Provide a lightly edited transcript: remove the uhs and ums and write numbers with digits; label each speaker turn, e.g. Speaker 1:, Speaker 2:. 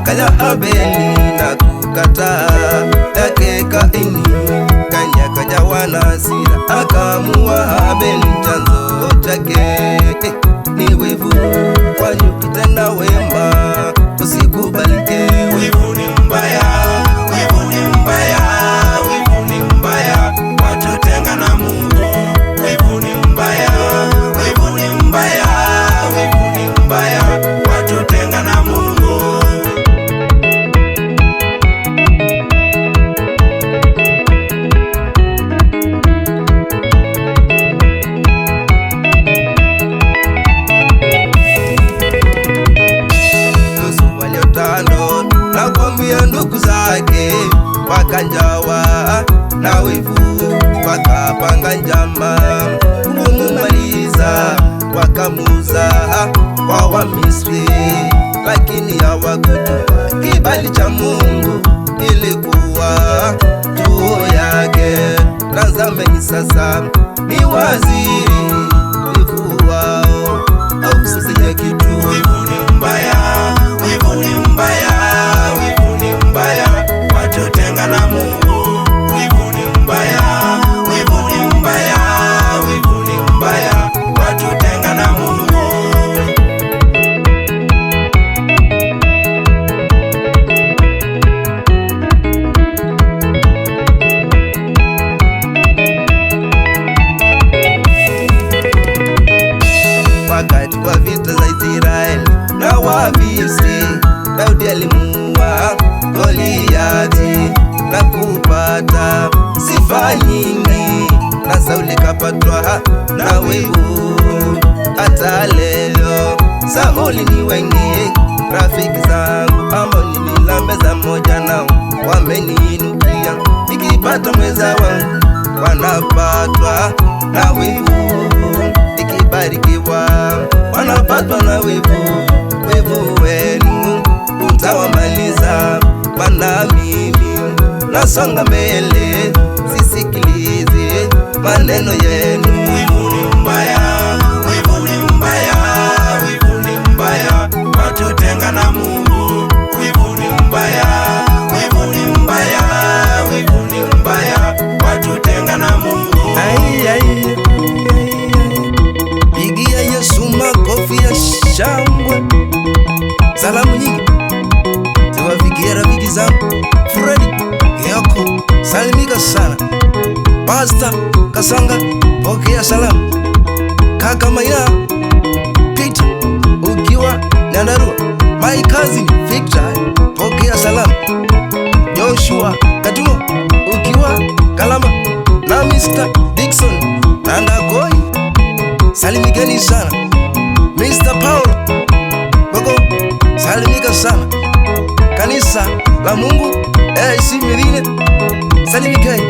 Speaker 1: kaya Habeli na kukataa yake Kaini. Kaini akajawa na hasira akamua Habeli, chanzo chake ni wivu. Kwani ukitenda wema usikubalike.
Speaker 2: Wivu ni mbaya, wivu ni mbaya, wivu ni mbaya, watutenga na Mungu. Wivu ni mbaya, wivu ni mbaya, wivu ni mbaya, watutenga na Mungu.
Speaker 1: Nakwambia ndugu zake wakanjawa na wivu, wakapanga njama kumumaliza, wakamuuza kwa Wamisri, lakini hawakujua kibali cha Mungu ilikuwa juu yake. Tazameni sasa, ni waziri wivu wao hausisije kitu.
Speaker 2: Wivu ni mbaya, wivu ni mbaya, wivu ni mbaya, watutenga na Mungu. Wivu ni mbaya, wivu ni mbaya, wivu ni mbaya, watutenga na Mungu.
Speaker 1: Wakati wa vita za Israeli na Wamisri, Daudi alimuua Goliati na kupata sifa nyingi, na Sauli kapatwa na wivu. Hata leo Sauli ni wengi, rafiki zangu ambao nililambeza moja nao wameniinukia. Nikipata mweza wangu wanapatwa na wivu, nikibarikiwa wanapatwa na wivu. Wivu wenu utawamaliza, maana mimi nasonga mbele, sisikilize maneno yenu.
Speaker 2: Wivu ni mbaya, wivu ni mbaya, wivu ni mbaya, watutenga na Mungu. Wivu ni mbaya, wivu ni mbaya, wivu ni mbaya, watutenga na Mungu.
Speaker 1: Pigia Yesu makofi ya shangwe. Salamu nyingi ziwafikie rafiki zangu Freddy Yoko, salimika sana. Pastor Kasanga, pokea salamu. Kaka Maya Peter ukiwa Nyandarua, my cousin Victor, pokea salamu. Joshua Katumo ukiwa Kalama, na Mr. Dickson Nandagoi, salimikeni sana. Mr. Paul Gogo, salimika sana. Kanisa la Mungu AC Mirine, salimikeni.